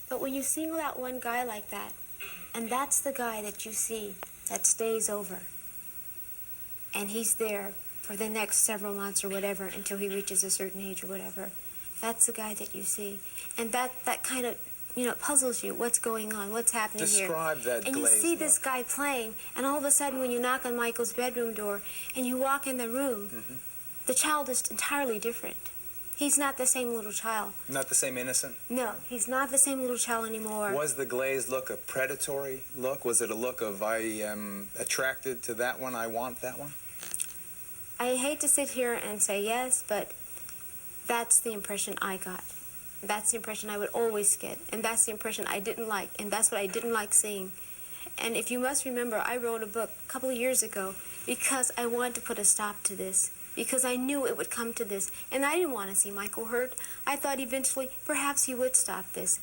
But when you single out one guy like that, and that's the guy that you see that stays over, and he's there for the next several months or whatever until he reaches a certain age or whatever, that's the guy that you see. And that kind of, puzzles you. What's going on? What's happening here? Describe that And you see this guy playing, and all of a sudden when you knock on Michael's bedroom door and you walk in the room, the child is entirely different. He's not the same little child. Not the same innocent? No, he's not the same little child anymore. Was the glazed look a predatory look? Was it a look of, I am attracted to that one, I want that one? I hate to sit here and say yes, but that's the impression I got. That's the impression I would always get, and that's the impression I didn't like, and that's what I didn't like seeing. And if you must remember, I wrote a book a couple of years ago because I wanted to put a stop to this, because I knew it would come to this, and I didn't want to see Michael hurt. I thought eventually perhaps he would stop this.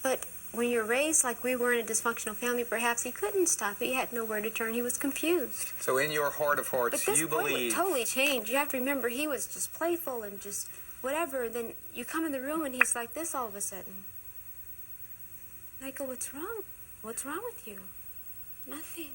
But when you're raised like we were in a dysfunctional family, perhaps he couldn't stop. He had nowhere to turn. He was confused. So in your heart of hearts, you believe... But this boy totally changed. You have to remember, he was just playful and just whatever. Then you come in the room and he's like this all of a sudden. And I go, what's wrong? What's wrong with you? Nothing.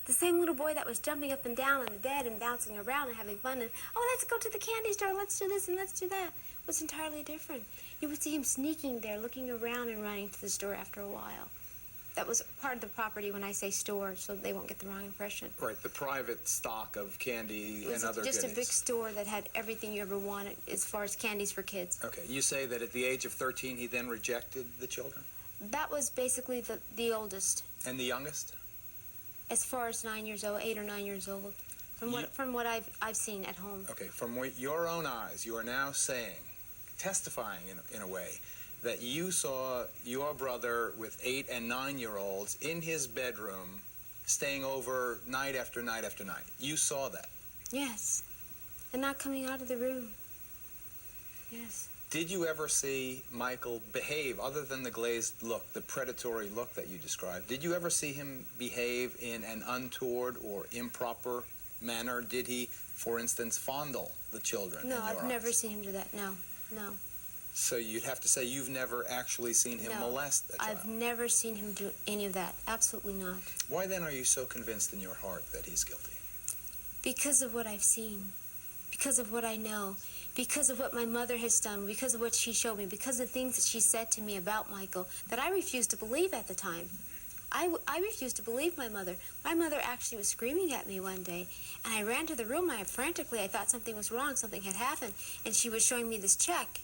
The same little boy that was jumping up and down on the bed and bouncing around and having fun and, oh, let's go to the candy store, let's do this and let's do that, was entirely different. You would see him sneaking there, looking around and running to the store after a while. That was part of the property when I say store, so they won't get the wrong impression. Right, the private stock of candy and other goodies. It was just a big store that had everything you ever wanted as far as candies for kids. Okay, you say that at the age of 13 he then rejected the children? That was basically the oldest. And the youngest? As far as 9 years old, 8 or 9 years old, from what I've seen at home. Okay, from your own eyes, you are now saying, testifying in a way, that you saw your brother with 8 and 9-year-olds in his bedroom, staying over night after night after night. You saw that? Yes, and not coming out of the room. Yes. Did you ever see Michael behave, other than the glazed look, the predatory look that you described, did you ever see him behave in an untoward or improper manner? Did he, for instance, fondle the children? No, I've never seen him do that, no. So you'd have to say you've never actually seen him molest a child? I've never seen him do any of that, absolutely not. Why then are you so convinced in your heart that he's guilty? Because of what I've seen, because of what I know, because of what my mother has done, because of what she showed me, because of the things that she said to me about Michael that I refused to believe at the time. I refused to believe my mother. My mother actually was screaming at me one day, and I ran to the room. I thought something was wrong, something had happened, and she was showing me this check.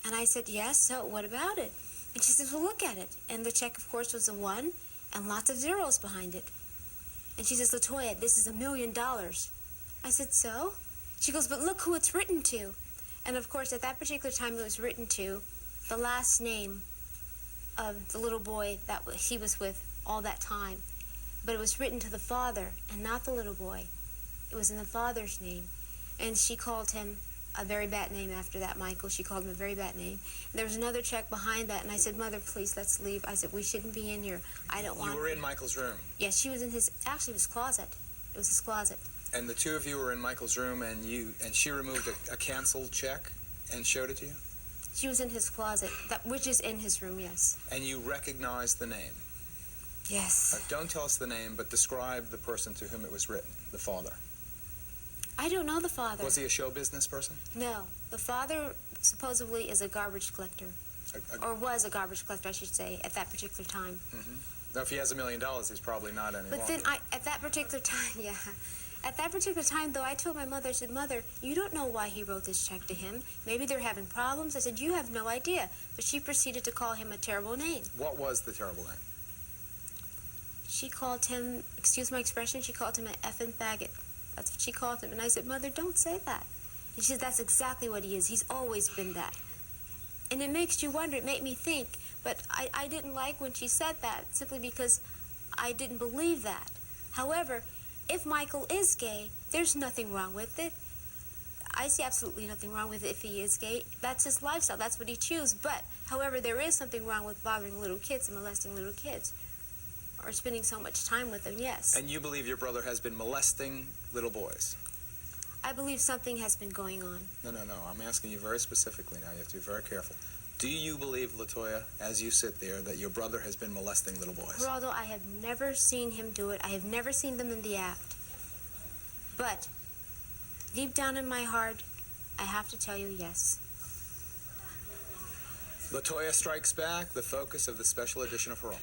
And I said, yes, so what about it? And she said, well, look at it. And the check, of course, was a 1 and lots of zeros behind it. And she says, LaToya, this is $1 million. I said, so? She goes, but look who it's written to. And of course, at that particular time, it was written to the last name of the little boy that he was with all that time. But it was written to the father and not the little boy. It was in the father's name. And she called him a very bad name after that, Michael. She called him a very bad name. And there was another check behind that, and I said, Mother, please, let's leave. I said, we shouldn't be in here. I don't want... You were in Michael's room? Yes, she was in his... Actually, it was closet. It was his closet. And the two of you were in Michael's room, and she removed a canceled check and showed it to you? She was in his closet, which is in his room, yes. And you recognized the name? Yes. Don't tell us the name, but describe the person to whom it was written, the father. I don't know the father. Was he a show business person? No. The father supposedly is a garbage collector. Or was a garbage collector, I should say, at that particular time. Mm-hmm. Now, if he has $1 million, he's probably not any But then at that particular time, yeah. At that particular time, though, I told my mother, I said, Mother, you don't know why he wrote this check to him. Maybe they're having problems. I said, you have no idea. But she proceeded to call him a terrible name. What was the terrible name? She called him, excuse my expression, she called him an effing faggot. That's what she called him. And I said, Mother, don't say that. And she said, that's exactly what he is. He's always been that. And it makes you wonder. It made me think. But I didn't like when she said that, simply because I didn't believe that. However, if Michael is gay, there's nothing wrong with it. I see absolutely nothing wrong with it if he is gay. That's his lifestyle. That's what he chooses. But, however, there is something wrong with bothering little kids and molesting little kids. Or spending so much time with them, yes. And you believe your brother has been molesting little boys? I believe something has been going on. No. I'm asking you very specifically now. You have to be very careful. Do you believe, LaToya, as you sit there, that your brother has been molesting little boys? Geraldo, I have never seen him do it. I have never seen them in the act. But deep down in my heart, I have to tell you, yes. LaToya Strikes Back, the focus of the special edition of Geraldo.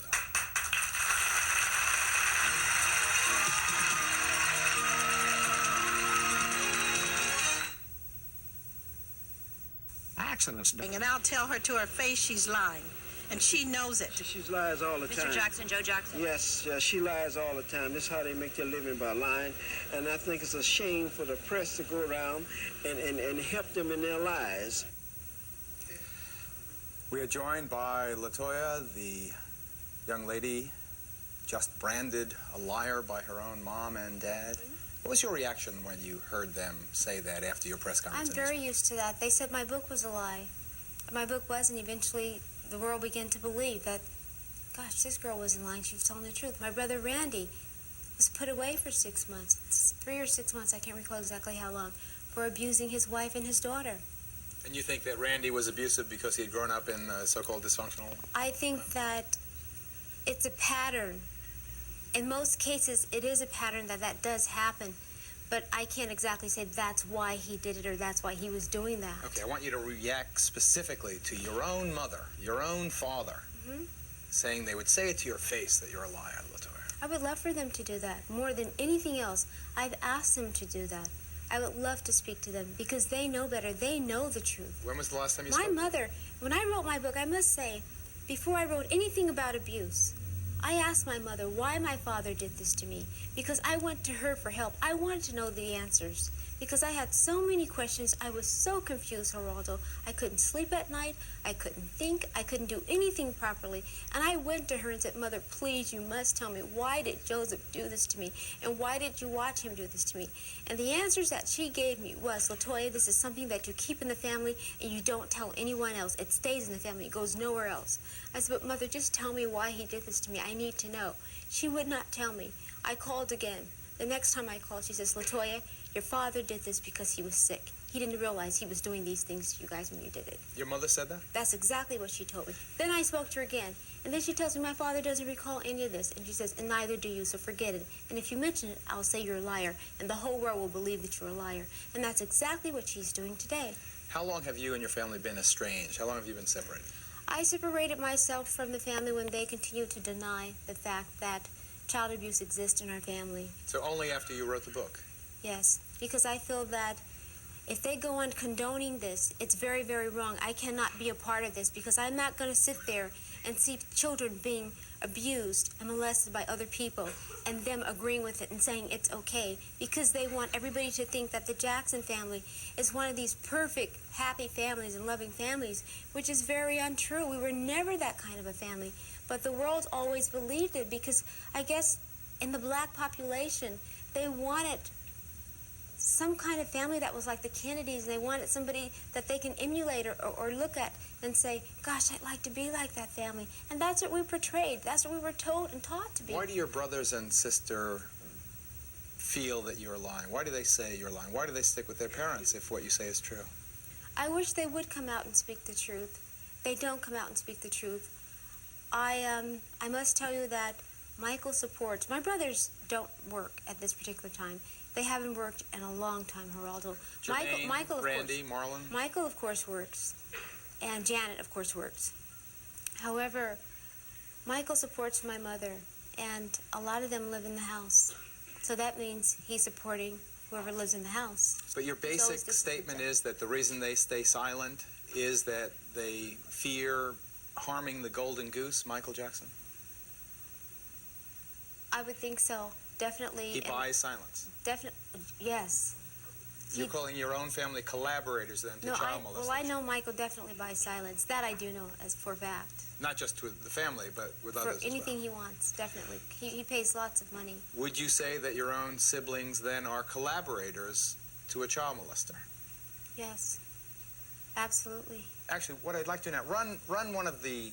Accidents. And I'll tell her to her face she's lying, and she knows it. She lies all the time. Mr. Jackson, Joe Jackson? Yes, she lies all the time. This is how they make their living, by lying. And I think it's a shame for the press to go around and help them in their lies. We are joined by LaToya, the young lady just branded a liar by her own mom and dad. What was your reaction when you heard them say that after your press conference? I'm very used to that. They said my book was a lie. My book was, and eventually the world began to believe that, gosh, this girl wasn't lying. She was telling the truth. My brother Randy was put away for 6 months, 3 or 6 months, I can't recall exactly how long, for abusing his wife and his daughter. And you think that Randy was abusive because he had grown up in so-called dysfunctional? I think that it's a pattern. In most cases, it is a pattern that does happen, but I can't exactly say that's why he did it or that's why he was doing that. Okay, I want you to react specifically to your own mother, your own father, saying they would say it to your face that you're a liar, LaToya. I would love for them to do that. More than anything else, I've asked them to do that. I would love to speak to them because they know better. They know the truth. When was the last time you My spoke? mother, when I wrote my book, I must say, before I wrote anything about abuse, I asked my mother why my father did this to me because I went to her for help. I wanted to know the answers because I had so many questions. I was so confused, Geraldo. I couldn't sleep at night. I couldn't think. I couldn't do anything properly. And I went to her and said, Mother, please, you must tell me, why did Joseph do this to me? And why did you watch him do this to me? And the answers that she gave me was, LaToya, this is something that you keep in the family and you don't tell anyone else. It stays in the family. It goes nowhere else. I said, but Mother, just tell me why he did this to me. I need to know. She would not tell me. I called again. The next time I called, she says, LaToya, your father did this because he was sick. He didn't realize he was doing these things to you guys when you did it. Your mother said that? That's exactly what she told me. Then I spoke to her again, and then she tells me my father doesn't recall any of this, and she says, and neither do you, so forget it. And if you mention it, I'll say you're a liar, and the whole world will believe that you're a liar. And that's exactly what she's doing today. How long have you and your family been estranged? How long have you been separated? I separated myself from the family when they continued to deny the fact that child abuse exists in our family. So only after you wrote the book? Yes, because I feel that if they go on condoning this, it's very, very wrong. I cannot be a part of this because I'm not going to sit there and see children being abused and molested by other people and them agreeing with it and saying it's okay because they want everybody to think that the Jackson family is one of these perfect, happy families and loving families, which is very untrue. We were never that kind of a family, but the world always believed it because I guess in the black population, they wanted some kind of family that was like the Kennedys, and they wanted somebody that they can emulate or look at and say, gosh, I'd like to be like that family. And that's what we portrayed. That's what we were told and taught to be. Why do your brothers and sister feel that you're lying? Why do they say you're lying? Why do they stick with their parents if what you say is true? I wish they would come out and speak the truth. They don't come out and speak the truth. I must tell you that Michael supports. My brothers don't work at this particular time. They haven't worked in a long time, Geraldo. Jermaine, Michael, of Randy, course, Marlon? Michael, of course, works. And Janet, of course, works. However, Michael supports my mother, and a lot of them live in the house. So that means he's supporting whoever lives in the house. But your basic statement is that the reason they stay silent is that they fear harming the golden goose, Michael Jackson? I would think so. Definitely. He buys silence. Definitely, yes. You're calling your own family collaborators then to child molestation? Well, I know Michael definitely buys silence. That I do know as for a fact. Not just with the family, but with others as For anything well. he wants, definitely. He pays lots of money. Would you say that your own siblings then are collaborators to a child molester? Yes, absolutely. Actually, what I'd like to now, run one of the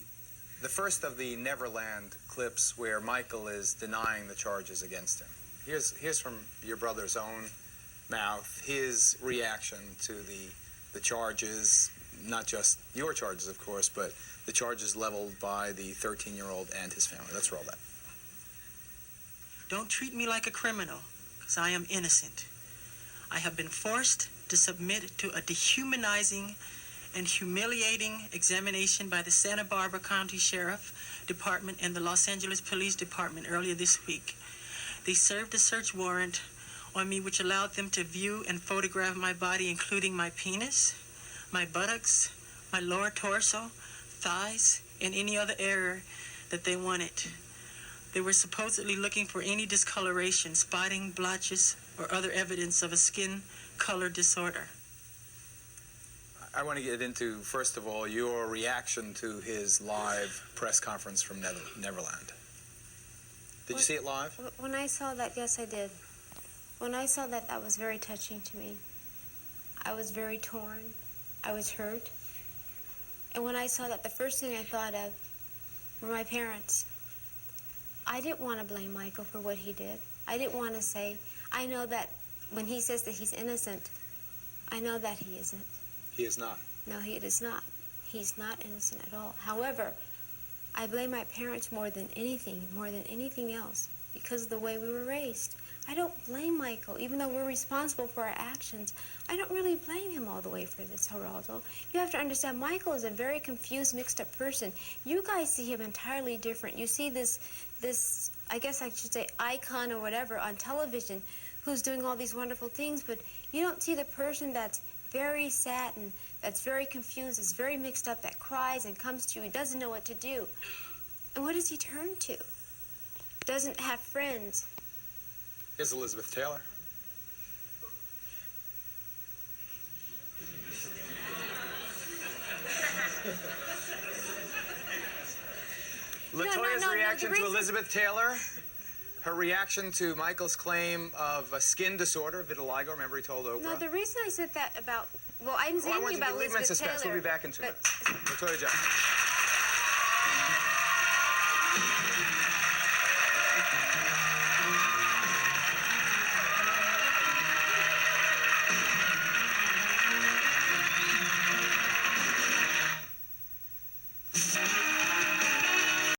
first of the Neverland clips where Michael is denying the charges against him. Here's from your brother's own mouth, his reaction to the charges not just your charges, of course, but the charges leveled by the 13-year-old and his family. Let's roll that. Don't treat me like a criminal, because I am innocent. I have been forced to submit to a dehumanizing and humiliating examination by the Santa Barbara County Sheriff Department and the Los Angeles Police Department earlier this week. They served a search warrant on me which allowed them to view and photograph my body, including my penis, my buttocks, my lower torso, thighs, and any other area that they wanted. They were supposedly looking for any discoloration, spotting, blotches, or other evidence of a skin color disorder. I want to get into, first of all, your reaction to his live press conference from Neverland. Did you see it live? When I saw that, yes, I did. When I saw that, that was very touching to me. I was very torn. I was hurt. And when I saw that, the first thing I thought of were my parents. I didn't want to blame Michael for what he did. I didn't want to say, I know that when he says that he's innocent, I know that he isn't. He is not. No, he is not. He's not innocent at all. However, I blame my parents more than anything else, because of the way we were raised. I don't blame Michael, even though we're responsible for our actions. I don't really blame him all the way for this, Geraldo. You have to understand, Michael is a very confused, mixed-up person. You guys see him entirely different. You see this, I guess I should say, icon or whatever on television who's doing all these wonderful things, but you don't see the person that's very sad and that's very confused, that's very mixed up, that cries and comes to you, doesn't know what to do. And what does he turn to? Doesn't have friends. Here's Elizabeth Taylor. LaToya's reaction to Elizabeth Taylor. Her reaction to Michael's claim of a skin disorder, vitiligo. Remember he told Oprah? No, the reason I said that about, well, I'm saying about leave him in Elizabeth suspense. Taylor. We'll be back in 2 minutes. LaToya Jackson.